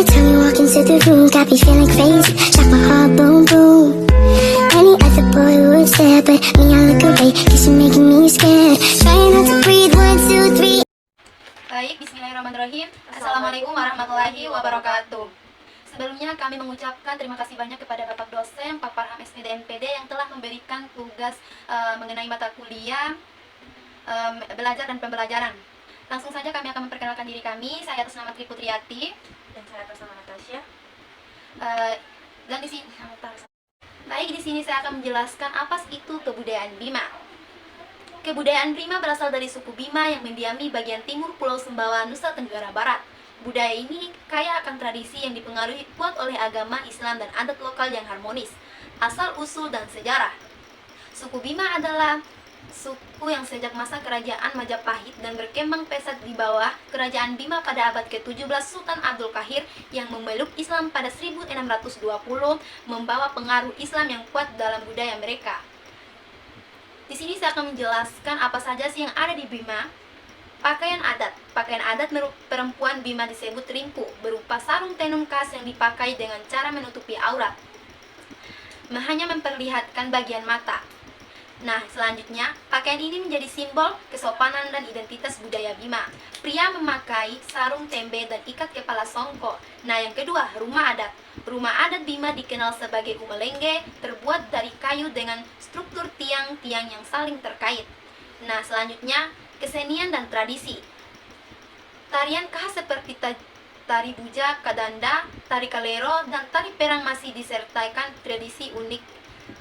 time you walk into the room, got me feeling crazy, like my heart boom boom. Any other boy would stare, but me I look away, cause you're making me scared. Trying not to breathe, 1, 2, 3. Baik, bismillahirrahmanirrahim. Assalamualaikum warahmatullahi wabarakatuh. Sebelumnya kami mengucapkan terima kasih banyak kepada Bapak dosen, Pak Farham SPD MPD yang telah memberikan tugas mengenai mata kuliah belajar dan pembelajaran. Langsung saja kami akan memperkenalkan diri kami. Saya atas nama Tri Putriati dan saya atas nama Natasha. Dan di sini, baik, di sini saya akan menjelaskan apa itu kebudayaan Bima. Kebudayaan Bima berasal dari suku Bima yang mendiami bagian timur Pulau Sumbawa, Nusa Tenggara Barat. Budaya ini kaya akan tradisi yang dipengaruhi kuat oleh agama Islam dan adat lokal yang harmonis. Asal usul dan sejarah. Suku Bima adalah suku yang sejak masa kerajaan Majapahit dan berkembang pesat di bawah kerajaan Bima pada abad ke-17 Sultan Abdul Qahir yang memeluk Islam pada 1620, membawa pengaruh Islam yang kuat dalam budaya mereka. Di sini saya akan menjelaskan apa saja sih yang ada di Bima. Pakaian adat. Pakaian adat perempuan Bima disebut rimpu, berupa sarung tenun khas yang dipakai dengan cara menutupi aurat, hanya memperlihatkan bagian mata. Nah, selanjutnya, pakaian ini menjadi simbol kesopanan dan identitas budaya Bima. Pria memakai sarung tembe dan ikat kepala songko. Nah, yang kedua, rumah adat. Rumah adat Bima dikenal sebagai umelengge, terbuat dari kayu dengan struktur tiang-tiang yang saling terkait. Nah, selanjutnya, kesenian dan tradisi. Tarian khas seperti tari buja, kadanda, tari kalero, dan tari perang masih disertakan tradisi unik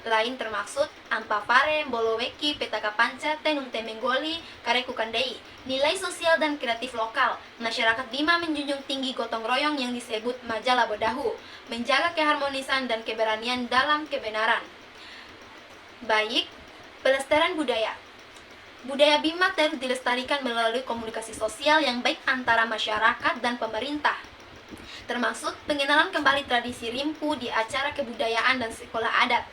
lain termaksud ampapare, boloweki, petaka panca, tenun temenggoli, kareku kandei. Nilai sosial dan kreatif lokal. Masyarakat Bima menjunjung tinggi gotong royong yang disebut majalah bodahu, menjaga keharmonisan dan keberanian dalam kebenaran. Baik, pelestarian budaya. Budaya Bima terus dilestarikan melalui komunikasi sosial yang baik antara masyarakat dan pemerintah, termasuk pengenalan kembali tradisi rimpu di acara kebudayaan dan sekolah adat.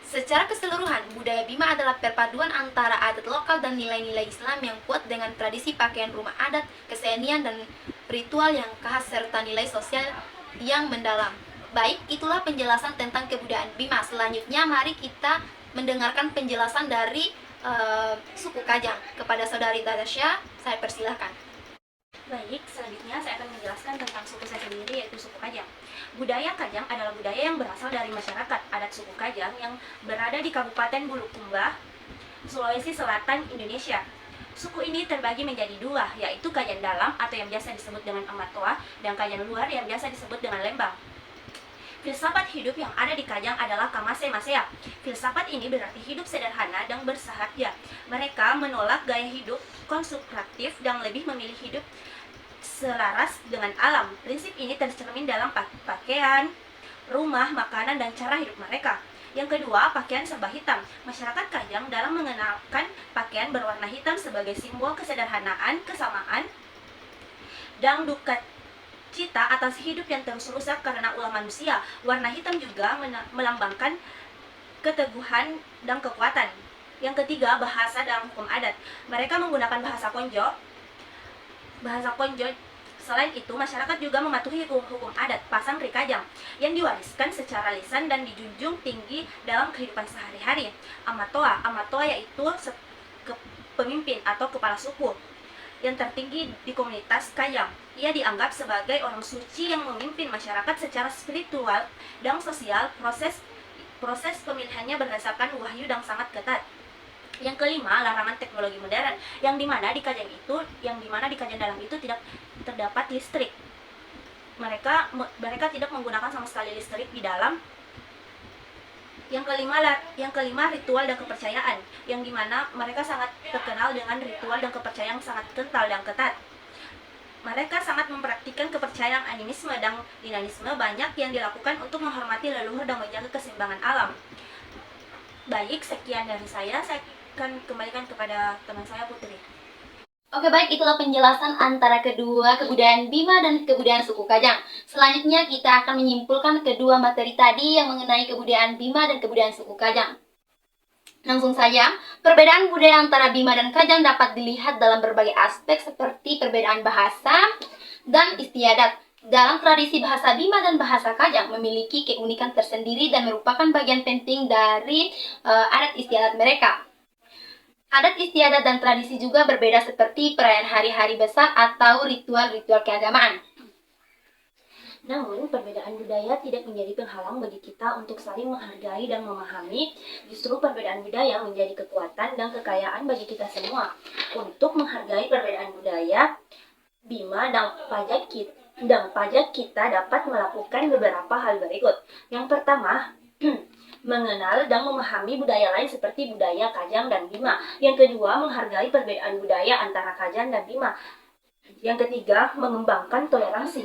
Secara keseluruhan, budaya Bima adalah perpaduan antara adat lokal dan nilai-nilai Islam yang kuat dengan tradisi pakaian rumah adat, kesenian dan ritual yang khas serta nilai sosial yang mendalam. Baik, itulah penjelasan tentang kebudayaan Bima. Selanjutnya, mari kita mendengarkan penjelasan dari suku Kajang. Kepada saudari Natasha, saya persilahkan. Baik, selanjutnya saya akan menjelaskan tentang suku saya sendiri, yaitu suku Kajang. Budaya Kajang adalah budaya yang berasal dari masyarakat adat suku Kajang yang berada di Kabupaten Bulukumba, Sulawesi Selatan, Indonesia. Suku ini terbagi menjadi dua, yaitu Kajang Dalam atau yang biasa disebut dengan Amatoa dan Kajang Luar yang biasa disebut dengan Lembang. Filsafat hidup yang ada di Kajang adalah Kamase Masea. Filsafat ini berarti hidup sederhana dan bersahaja. Mereka menolak gaya hidup konstruktif dan lebih memilih hidup selaras dengan alam. Prinsip ini tercermin dalam pakaian, rumah, makanan, dan cara hidup mereka. Yang kedua, pakaian serba hitam. Masyarakat Kajang dalam mengenalkan pakaian berwarna hitam sebagai simbol kesederhanaan, kesamaan, dan duka cita atas hidup yang terus rusak karena ulah manusia. Warna hitam juga melambangkan keteguhan dan kekuatan. Yang ketiga, bahasa dalam hukum adat. Mereka menggunakan bahasa konjo. Selain itu, masyarakat juga mematuhi hukum adat Pasang Ri Kajang yang diwariskan secara lisan dan dijunjung tinggi dalam kehidupan sehari-hari. Amatoa yaitu pemimpin atau kepala suku yang tertinggi di komunitas Kajang. Ia dianggap sebagai orang suci yang memimpin masyarakat secara spiritual dan sosial. Proses pemilihannya berdasarkan wahyu dan sangat ketat. Yang kelima, larangan teknologi modern, yang dimana di Kajang Dalam itu tidak terdapat listrik. Mereka tidak menggunakan sama sekali listrik di dalam. Yang kelima, ritual dan kepercayaan, yang dimana mereka sangat terkenal dengan ritual dan kepercayaan sangat kental dan ketat. Mereka sangat mempraktikkan kepercayaan animisme dan dinanisme banyak yang dilakukan untuk menghormati leluhur dan menjaga keseimbangan alam. Baik, sekian dari saya akan kembalikan kepada teman saya Putri. Oke, baik, itulah penjelasan antara kedua kebudayaan Bima dan kebudayaan suku Kajang. Selanjutnya kita akan menyimpulkan kedua materi tadi yang mengenai kebudayaan Bima dan kebudayaan suku Kajang. Langsung saja, perbedaan budaya antara Bima dan Kajang dapat dilihat dalam berbagai aspek seperti perbedaan bahasa dan istiadat. Dalam tradisi bahasa Bima dan bahasa Kajang memiliki keunikan tersendiri dan merupakan bagian penting dari adat istiadat mereka. Adat istiadat dan tradisi juga berbeda seperti perayaan hari-hari besar atau ritual-ritual keagamaan. Namun, perbedaan budaya tidak menjadi penghalang bagi kita untuk saling menghargai dan memahami. Justru perbedaan budaya menjadi kekuatan dan kekayaan bagi kita semua. Untuk menghargai perbedaan budaya, Bima dan pajak kita dapat melakukan beberapa hal berikut. Yang pertama, mengenal dan memahami budaya lain seperti budaya Kajang dan Bima. Yang kedua, menghargai perbedaan budaya antara Kajang dan Bima. Yang ketiga, mengembangkan toleransi.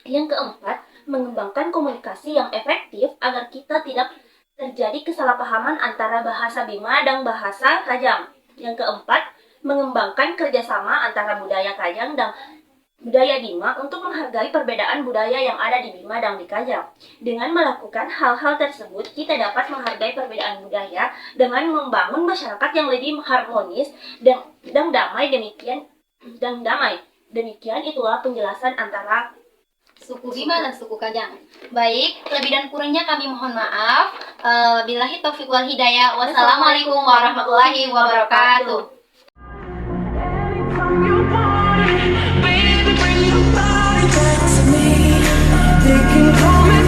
Yang keempat, mengembangkan komunikasi yang efektif agar kita tidak terjadi kesalahpahaman antara bahasa Bima dan bahasa Kajang. Yang keempat, mengembangkan kerjasama antara budaya Kajang dan budaya Bima untuk menghargai perbedaan budaya yang ada di Bima dan di Kajang. Dengan melakukan hal-hal tersebut, kita dapat menghargai perbedaan budaya dengan membangun masyarakat yang lebih harmonis dan damai. Demikian itulah penjelasan antara Suku Bima dan suku Kajang. Baik, lebih dan kurangnya kami mohon maaf. Billahi taufiq wal hidayah. Wassalamualaikum warahmatullahi wabarakatuh. Anytime you want it, baby, bring your body back to me. They can call me